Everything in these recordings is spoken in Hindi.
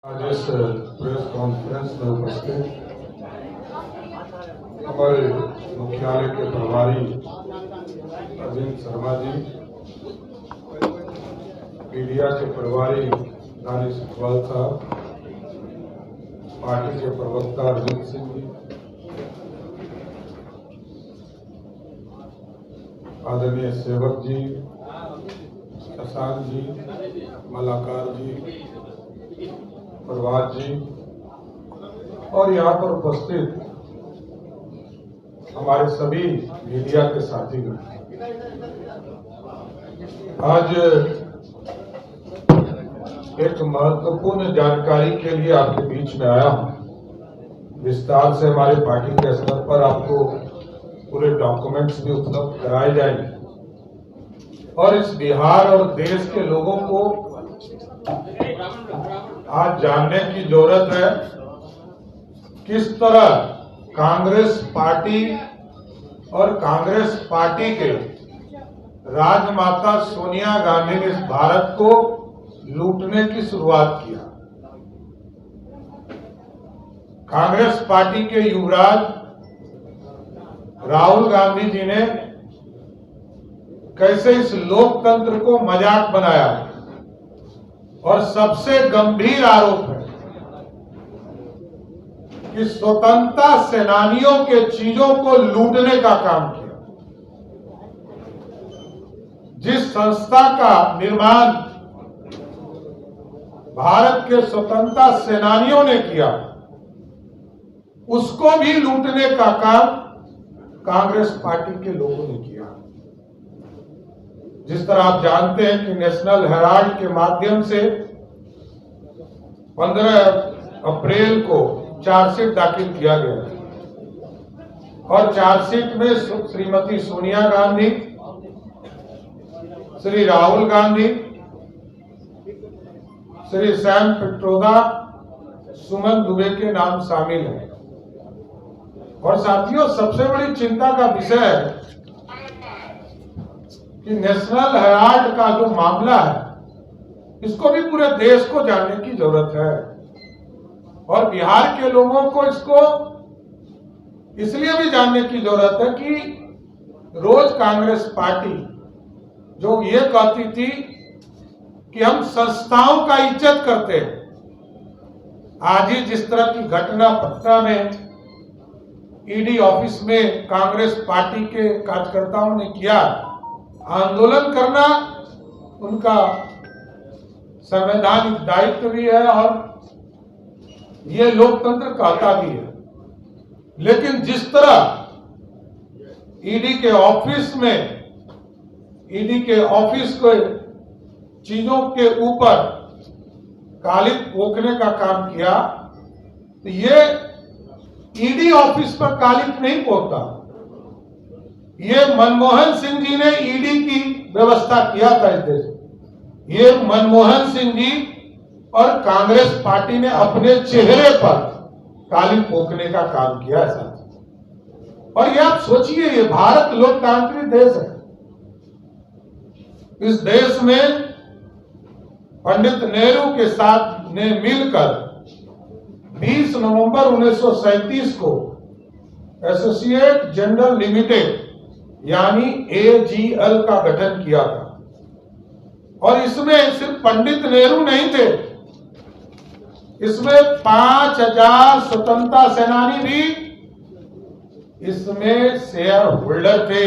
आज इस प्रेस कॉन्फ्रेंस में उपस्थित हमारे मुख्यालय के प्रभारी अरविंद शर्मा जी, मीडिया के प्रभारी दानिश इकबाल साहब, पार्टी के प्रवक्ता अरविंद सिंह जी, आदरणीय सेवक जी, शशांक जी, मलाकार जी, प्रभात जी और यहाँ पर उपस्थित हमारे सभी मीडिया के साथीगण, आज एक महत्वपूर्ण जानकारी के लिए आपके बीच में आया हूँ। विस्तार से हमारे पार्टी के स्तर पर आपको पूरे डॉक्यूमेंट्स भी उपलब्ध कराए जाएंगे और इस बिहार और देश के लोगों को आज जानने की जरूरत है किस तरह कांग्रेस पार्टी और कांग्रेस पार्टी के राजमाता सोनिया गांधी ने इस भारत को लूटने की शुरुआत किया। कांग्रेस पार्टी के युवराज राहुल गांधी जी ने कैसे इस लोकतंत्र को मजाक बनाया और सबसे गंभीर आरोप है कि स्वतंत्रता सेनानियों के चीजों को लूटने का काम किया। जिस संस्था का निर्माण भारत के स्वतंत्रता सेनानियों ने किया, उसको भी लूटने का काम कांग्रेस पार्टी के लोगों ने किया। जिस तरह आप जानते हैं कि नेशनल हेराल्ड के माध्यम से 15 अप्रैल को चार्जशीट दाखिल किया गया और चार्जशीट में श्रीमती सोनिया गांधी, श्री राहुल गांधी, श्री सैम पित्रोदा, सुमन दुबे के नाम शामिल हैं। और साथियों, सबसे बड़ी चिंता का विषय है कि नेशनल हेराल्ड का जो मामला है, इसको भी पूरे देश को जानने की जरूरत है और बिहार के लोगों को इसको इसलिए भी जानने की जरूरत है कि रोज कांग्रेस पार्टी जो ये कहती थी कि हम संस्थाओं का इज्जत करते हैं, आज ही जिस तरह की घटना पटना में ईडी ऑफिस में कांग्रेस पार्टी के कार्यकर्ताओं ने किया, आंदोलन करना उनका संवैधानिक दायित्व भी है और ये लोकतंत्र कहता भी है। लेकिन जिस तरह ईडी के ऑफिस को चीजों के ऊपर कालिख पोंछने का काम किया, तो ये ईडी ऑफिस पर कालिख नहीं पोंछता, ये मनमोहन सिंह जी ने ईडी की व्यवस्था किया था इस देश में। ये मनमोहन सिंह जी और कांग्रेस पार्टी ने अपने चेहरे पर कालिख पोंछने का काम किया है साथ। और ये आप सोचिए, ये भारत लोकतांत्रिक देश है। इस देश में पंडित नेहरू के साथ ने मिलकर 20 नवंबर 1937 को एसोसिएट जनरल लिमिटेड यानी एजीएल का गठन किया था। और इसमें सिर्फ पंडित नेहरू नहीं थे, इसमें 5000 स्वतंत्रता सेनानी भी इसमें शेयर होल्डर थे।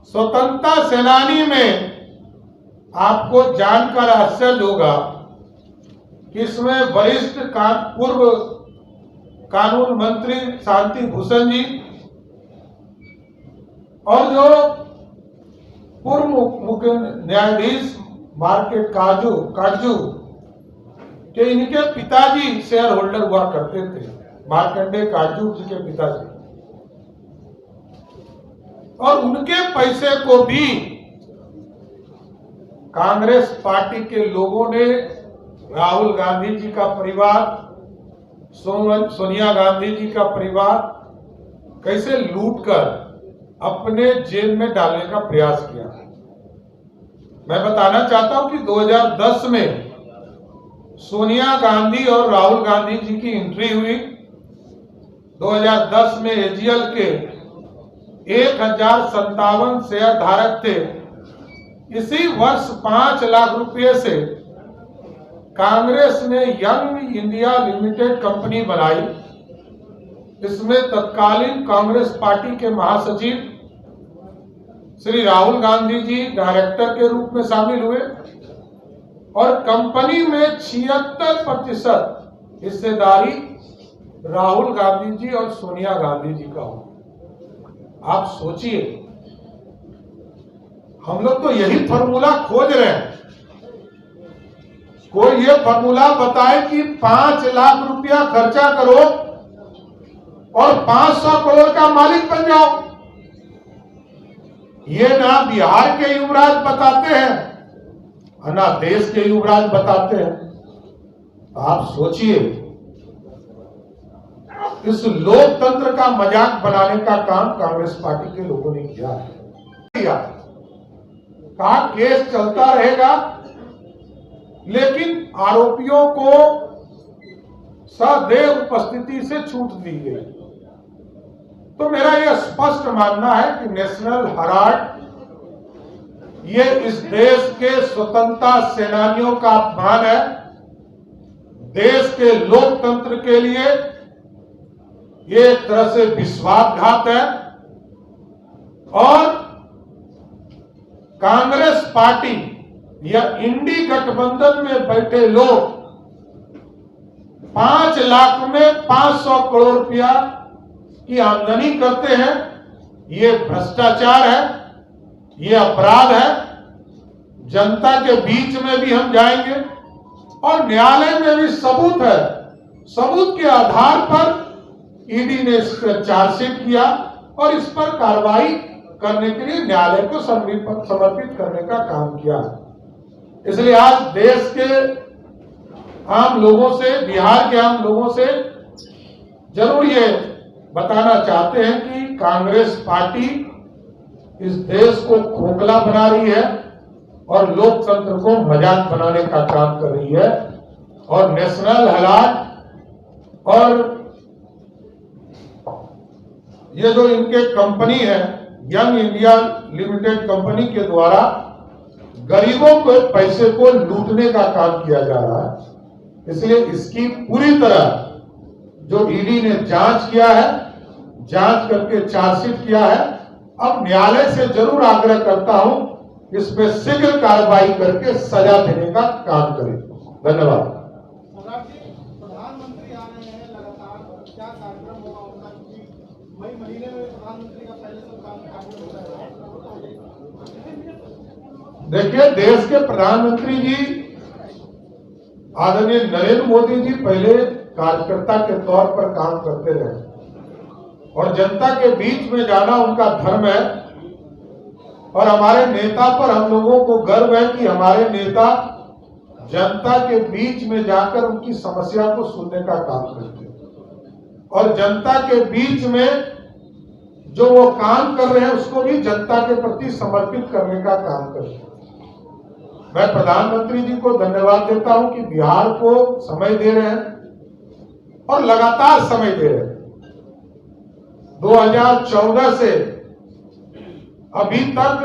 स्वतंत्रता सेनानी में आपको जानकर आश्चर्य होगा कि इसमें वरिष्ठ पूर्व कानून मंत्री शांति भूषण जी और जो पूर्व मुख्य न्यायाधीश मार्केट काजू के इनके पिताजी शेयर होल्डर हुआ करते थे, मार्कंडे काजू जी के पिताजी। और उनके पैसे को भी कांग्रेस पार्टी के लोगों ने राहुल गांधी जी का परिवार, सोनिया गांधी जी का परिवार कैसे लूटकर अपने जेल में डालने का प्रयास किया। मैं बताना चाहता हूं कि 2010 में सोनिया गांधी और राहुल गांधी जी की एंट्री हुई। 2010 में एजीएल के 1057 शेयर धारक थे। इसी वर्ष 5 लाख रुपए से कांग्रेस ने यंग इंडिया लिमिटेड कंपनी बनाई। इसमें तत्कालीन कांग्रेस पार्टी के महासचिव श्री राहुल गांधी जी डायरेक्टर के रूप में शामिल हुए और कंपनी में 76% हिस्सेदारी राहुल गांधी जी और सोनिया गांधी जी का हो। आप सोचिए, हम लोग तो यही फॉर्मूला खोज रहे हैं। कोई ये फॉर्मूला बताए कि 5 लाख रुपया खर्चा करो और 500 करोड़ का मालिक बन जाओ। ये ना बिहार के युवराज बताते हैं ना देश के युवराज बताते हैं। आप सोचिए, इस लोकतंत्र का मजाक बनाने का काम कांग्रेस पार्टी के लोगों ने किया है। कहा केस चलता रहेगा, लेकिन आरोपियों को सदैव उपस्थिति से छूट दी गई। तो मेरा यह स्पष्ट मानना है कि नेशनल हेराल्ड ये इस देश के स्वतंत्रता सेनानियों का अपमान है। देश के लोकतंत्र के लिए ये एक तरह से विश्वासघात है और कांग्रेस पार्टी या इंडी गठबंधन में बैठे लोग 5 लाख में 500 करोड़ रुपया की आमदनी करते हैं। ये भ्रष्टाचार है, ये अपराध है। जनता के बीच में भी हम जाएंगे और न्यायालय में भी सबूत है। सबूत के आधार पर ईडी ने इस पर चार्जशीट किया और इस पर कार्रवाई करने के लिए न्यायालय को समर्पित करने का काम किया। इसलिए आज देश के आम लोगों से, बिहार के आम लोगों से जरूर ये बताना चाहते हैं कि कांग्रेस पार्टी इस देश को खोखला बना रही है और लोकतंत्र को मजाक बनाने का काम कर रही है। और नेशनल हेराल्ड और ये जो इनके कंपनी है यंग इंडिया लिमिटेड कंपनी के द्वारा गरीबों के पैसे को लूटने का काम किया जा रहा है। इसलिए इसकी पूरी तरह जो ईडी ने जांच किया है, जांच करके चार्जशीट किया है। अब न्यायालय से जरूर आग्रह करता हूं इस पे शीघ्र कार्रवाई करके सजा देने का काम करें। धन्यवाद। प्रधानमंत्री आ रहे हैं लगातार, क्या कार्यक्रम होगा उनका? मई महीने में प्रधानमंत्री का पहले से कार्यक्रम हो रहा है। देखिए, देश के प्रधानमंत्री जी आदरणीय नरेंद्र मोदी जी पहले कार्यकर्ता के तौर पर काम करते रहे और जनता के बीच में जाना उनका धर्म है। और हमारे नेता पर हम लोगों को गर्व है कि हमारे नेता जनता के बीच में जाकर उनकी समस्या को सुनने का काम करते हैं और जनता के बीच में जो वो काम कर रहे हैं उसको भी जनता के प्रति समर्पित करने का काम करते हैं। मैं प्रधानमंत्री जी को धन्यवाद देता हूं कि बिहार को समय दे रहे हैं और लगातार समय दे रहे हैं। 2014 से अभी तक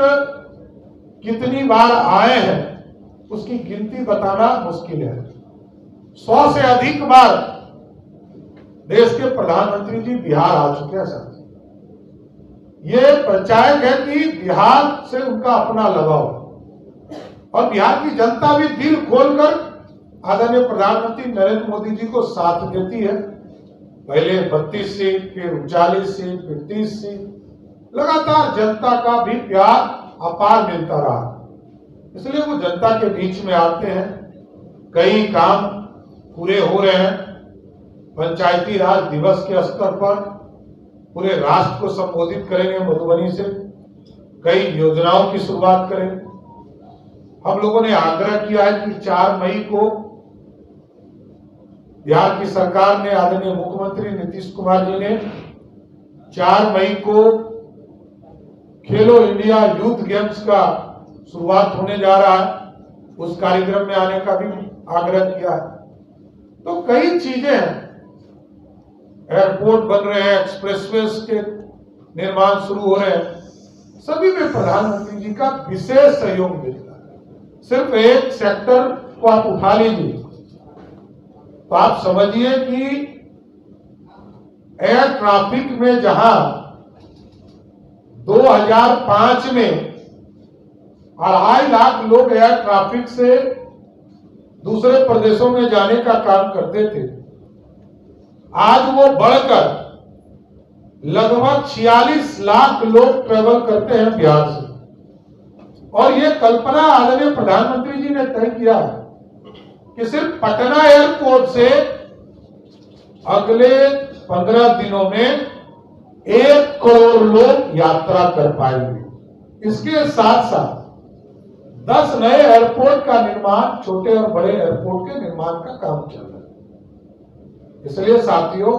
कितनी बार आए हैं उसकी गिनती बताना मुश्किल है। 100 से अधिक बार देश के प्रधानमंत्री जी बिहार आ चुके हैं। सर, ये परिचायक है कि बिहार से उनका अपना लगाव और बिहार की जनता भी दिल खोलकर आदरणीय प्रधानमंत्री नरेंद्र मोदी जी को साथ देती है। पहले 32 सीट, फिर 39 सीट, फिर 30 सीट, लगातार जनता का भी प्यार अपार मिलता रहा। इसलिए वो जनता के बीच में आते हैं। कई काम पूरे हो रहे हैं। पंचायती राज दिवस के स्तर पर पूरे राष्ट्र को संबोधित करेंगे मधुबनी से। कई योजनाओं की शुरुआत करेंगे। हम लोगों ने आग्रह किया है कि 4 मई को बिहार की सरकार ने, आदरणीय मुख्यमंत्री नीतीश कुमार जी ने 4 मई को खेलो इंडिया यूथ गेम्स का शुरुआत होने जा रहा है। उस कार्यक्रम में आने का भी आग्रह किया है। तो कई चीजें हैं, एयरपोर्ट बन रहे हैं, एक्सप्रेसवेज के निर्माण शुरू हो रहे हैं, सभी में प्रधानमंत्री जी का विशेष सहयोग मिलता है। सिर्फ एक सेक्टर को आप उठा लीजिए तो आप समझिए कि एयर ट्रैफिक में जहां 2005 में 2.5 लाख लोग एयर ट्रैफिक से दूसरे प्रदेशों में जाने का काम करते थे, आज वो बढ़कर लगभग 46 लाख लोग ट्रेवल करते हैं बिहार से। और ये कल्पना आदरणीय प्रधानमंत्री जी ने तय किया कि सिर्फ पटना एयरपोर्ट से अगले 15 दिनों में 1 करोड़ लोग यात्रा कर पाएंगे। इसके साथ साथ 10 नए एयरपोर्ट का निर्माण, छोटे और बड़े एयरपोर्ट के निर्माण का काम चल रहा है। इसलिए साथियों,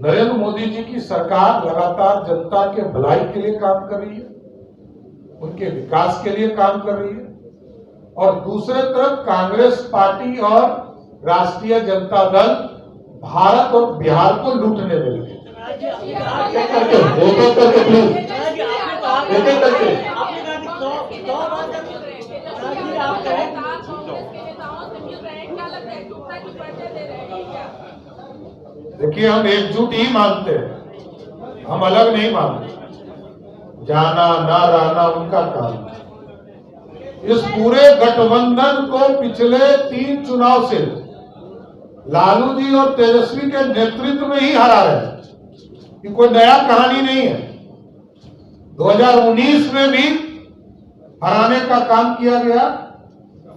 नरेंद्र मोदी जी की सरकार लगातार जनता के भलाई के लिए काम कर रही है, उनके विकास के लिए काम कर रही है, और दूसरे तरफ कांग्रेस पार्टी और राष्ट्रीय जनता दल भारत और बिहार को लूटने में लगे। देखिए, हम एकजुट ही मानते हैं, हम अलग नहीं मानते। जाना ना रहना उनका काम है। इस पूरे गठबंधन को पिछले 3 चुनाव से लालू जी और तेजस्वी के नेतृत्व में ही हरा रहे हैं, ये कोई नया कहानी नहीं है। 2019 में भी हराने का काम किया गया,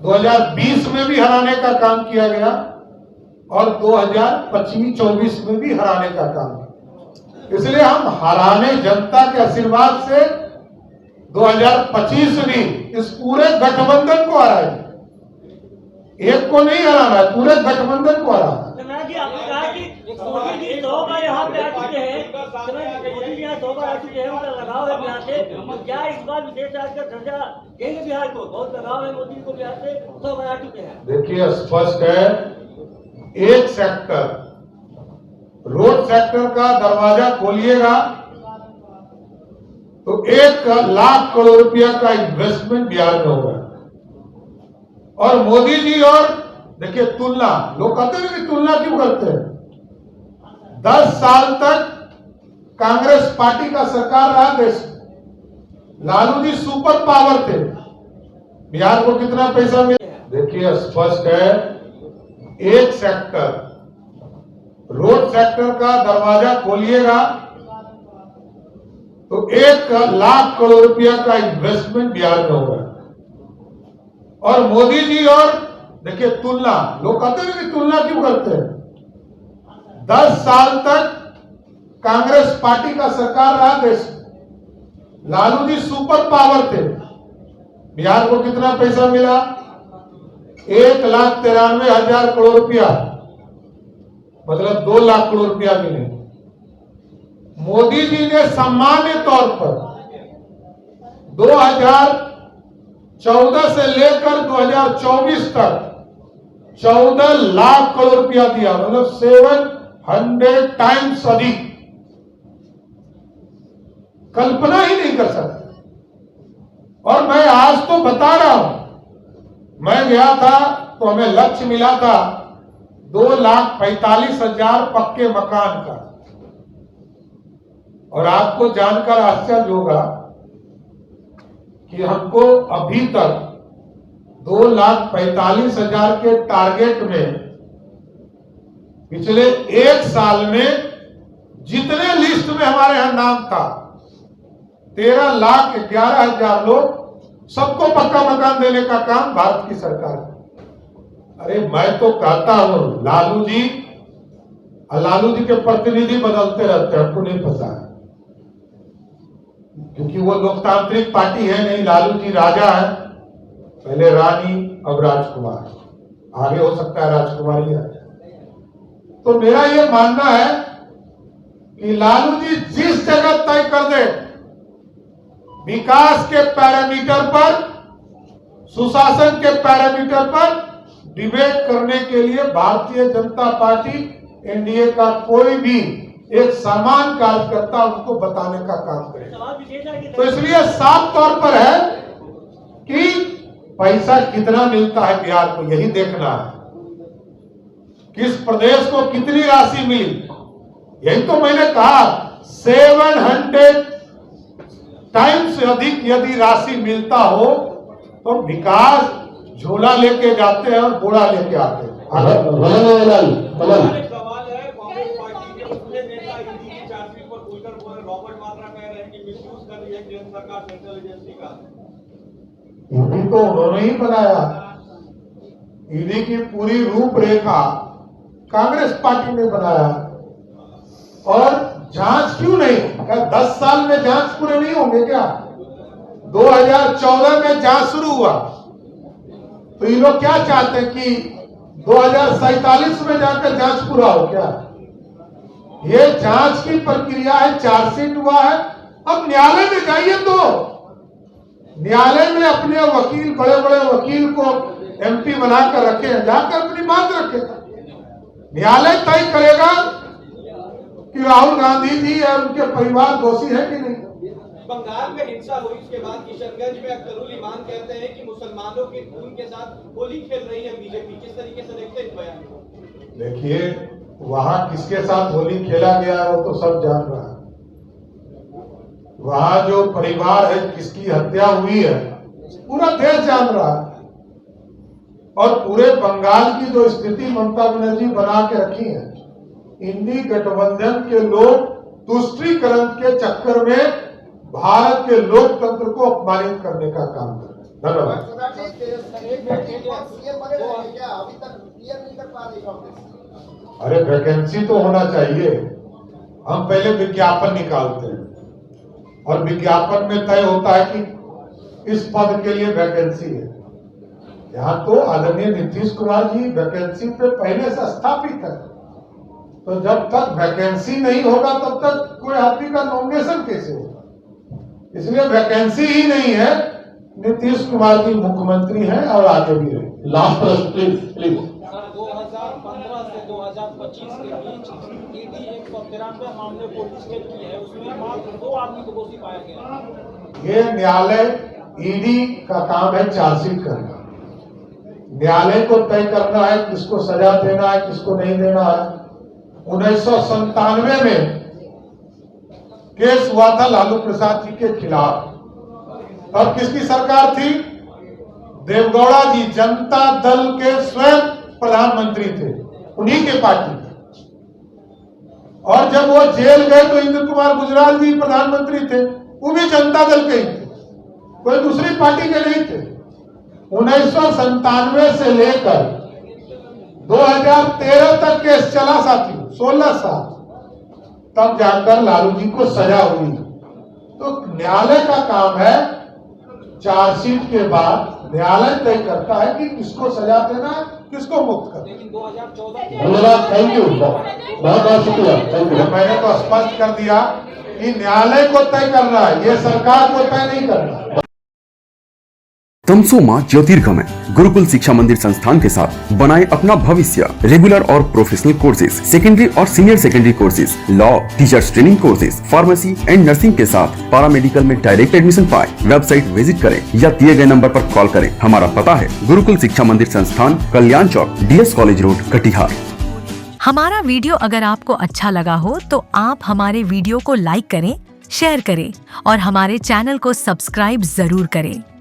2020 में भी हराने का काम किया गया, और 2025-24 में भी हराने का काम किया। इसलिए हम हराने, जनता के आशीर्वाद से 2025 में इस पूरे गठबंधन को हराएंगे। एक को नहीं हराना है, पूरे गठबंधन को हराना है। जी, आपने कहा कि मोदी जी 2 बार यहाँ पे आ चुके हैं, मोदी जी यहाँ 2 बार आ चुके हैं, उनका लगाव है बिहार से, तो क्या इस बार विशेष आज का दर्जा देंगे बिहार को? बहुत लगाव है मोदी को बिहार से, 2 बार आ चुके हैं। देखिए, स्पष्ट है, एक सेक्टर, रोड सेक्टर का दरवाजा खोलिएगा तो 1 लाख करोड़ रुपया का इन्वेस्टमेंट बिहार में होगा। और मोदी जी, और देखिए तुलना, लोग कहते हैं कि तुलना क्यों करते हैं? 10 साल तक कांग्रेस पार्टी का सरकार रहा देश में, लालू जी सुपर पावर थे, बिहार को कितना पैसा मिला? देखिए, स्पष्ट है, एक सेक्टर, रोड सेक्टर का दरवाजा खोलिएगा तो 1 लाख करोड़ रुपया का इन्वेस्टमेंट बिहार में होगा। और मोदी जी, और देखिए तुलना, लोग कहते हैं कि तुलना क्यों करते हैं? 10 साल तक कांग्रेस पार्टी का सरकार रहा देश में, लालू जी सुपर पावर थे, बिहार को कितना पैसा मिला? 1,93,000 करोड़ रुपया, मतलब 2 लाख करोड़ रुपया मिले। मोदी जी ने सामान्य तौर पर 2014 से लेकर 2024 तक 14 लाख करोड़ रुपया दिया, मतलब 700 टाइम्स अधिक। कल्पना ही नहीं कर सकते। और मैं आज तो बता रहा हूं, मैं गया था तो हमें लक्ष्य मिला था 2,45,000 पक्के मकान का, और आपको जानकर आश्चर्य होगा कि हमको अभी तक 2,45,000 के टारगेट में पिछले 1 साल में जितने लिस्ट में हमारे यहां नाम था 13,11,000 लोग, सबको पक्का मकान देने का काम भारत की सरकार है। अरे मैं तो कहता हूं, लालू जी के प्रतिनिधि बदलते रहते हैं, हमको नहीं पता है, क्योंकि वो लोकतांत्रिक पार्टी है नहीं। लालू जी राजा है, पहले रानी, अब राजकुमार, आगे हो सकता है राजकुमारी है। तो मेरा ये मानना है कि लालू जी जिस जगह तय कर दे, विकास के पैरामीटर पर, सुशासन के पैरामीटर पर, डिबेट करने के लिए भारतीय जनता पार्टी एनडीए का कोई भी एक सामान्य कार्यकर्ता उनको बताने का काम करे। सवाल विशेष है कि तो इसलिए साफ तौर पर है कि पैसा कितना मिलता है बिहार को, यही देखना है। किस प्रदेश को कितनी राशि मिली, यही तो मैंने कहा। 700 टाइम्स अधिक यदि राशि मिलता हो तो विकास झोला लेके जाते हैं और बोरा लेके आते हैं। सवाल है, कांग्रेस पार्टी के दूसरे नेता ईडी की चार्जशीट पर खुलकर बोले। रॉबर्ट वाड्रा कह रहे हैं कि मिसयूज कर रही है केंद्र सरकार सेंट्रल एजेंसी का। ईडी तो उन्होंने ही बनाया। ईडी की पूरी रूपरेखा कांग्रेस पार्टी ने बनाया। और जांच क्यों नहीं? क्या 10 साल में जांच पूरे नहीं होंगे क्या? 2014 में जांच शुरू हुआ, तो ये लोग क्या चाहते हैं कि 2047 में जाकर जांच पूरा हो क्या? ये जांच की प्रक्रिया है, चार्जशीट हुआ है। अब न्यायालय में जाइए तो न्यायालय में अपने वकील, बड़े बड़े वकील को एमपी बनाकर रखे हैं, जाकर अपनी बात रखे। न्यायालय तय करेगा कि राहुल गांधी जी और उनके परिवार दोषी है कि नहीं। बंगाल में हिंसा हुई उसके बाद किशनगंज में अख्तरुल ईमान कहते हैं कि मुसलमानों के खून के साथ होली खेल रही है बीजेपी। किस तरीके से देखते हैं इस बयान को? देखिए, वहां किसके साथ होली खेला गया है वो तो सब जान रहा है। वहां जो परिवार है, किसकी हत्या हुई है, पूरा देश जान रहा है। और पूरे बंगाल की जो स्थिति ममता बनर्जी बना के रखी है, इंडी गठबंधन के लोग तुष्टीकरण के चक्कर में भारत के लोकतंत्र को अपमानित करने का काम कर रहे हैं। धन्यवाद। अरे वैकेंसी तो होना चाहिए। हम पहले विज्ञापन निकालते हैं और विज्ञापन में तय होता है कि इस पद के लिए वैकेंसी है। यहाँ तो आदरणीय नीतीश कुमार जी वैकेंसी पे पहले से स्थापित है, तो जब तक वैकेंसी नहीं होगा तब तक कोई आदमी का नॉमिनेशन कैसे होगा? इसलिए वैकेंसी ही नहीं है। नीतीश कुमार जी मुख्यमंत्री हैं और आगे भी रहे। लास्ट प्रश्न प्लीज। 2015 से 2025 के बीच ईडी 193 मामले को रजिस्टर की है, उसमें मात्र 2 आदमी को दोषी पाया गया। ये न्यायालय ईडी का काम है चार्जशीट करना। न्यायालय को तय करना है किसको सजा देना है, किसको नहीं देना है। 1997 में केस हुआ था लालू प्रसाद जी के खिलाफ। तब किसकी सरकार थी? देवगौड़ा जी जनता दल के स्वयं प्रधानमंत्री थे, उन्हीं के पार्टी के। और जब वो जेल गए तो इंद्र कुमार गुजराल जी प्रधानमंत्री थे, वो भी जनता दल के ही थे, कोई दूसरी पार्टी के नहीं थे। 1997 से लेकर 2013 तक केस चला साथियों, 16 साल, तब जाकर लालू जी को सजा हुई। तो न्यायालय का काम है, चार्जशीट के बाद न्यायालय तय करता है कि किसको सजा देना है, किसको मुक्त करना। लेकिन 2014 धन्यवाद, थैंक यू, बहुत बहुत शुक्रिया, थैंक यू। मैंने तो स्पष्ट कर दिया कि न्यायालय को तय करना है, ये सरकार को तय नहीं करना। तमसोमा ज्योतिर्गमय गुरुकुल शिक्षा मंदिर संस्थान के साथ बनाए अपना भविष्य। रेगुलर और प्रोफेशनल कोर्सेज, सेकेंडरी और senior secondary courses, law, teachers training courses, pharmacy and nursing के साथ पैरामेडिकल में डायरेक्ट एडमिशन पाए। वेबसाइट विजिट करें या दिए गए नंबर पर कॉल करें। हमारा पता है गुरुकुल शिक्षा मंदिर संस्थान, कल्याण चौक, DS कॉलेज रोड, कटिहार। हमारा वीडियो अगर आपको अच्छा लगा हो तो आप हमारे वीडियो को लाइक करें, शेयर करें और हमारे चैनल को सब्सक्राइब जरूर करें।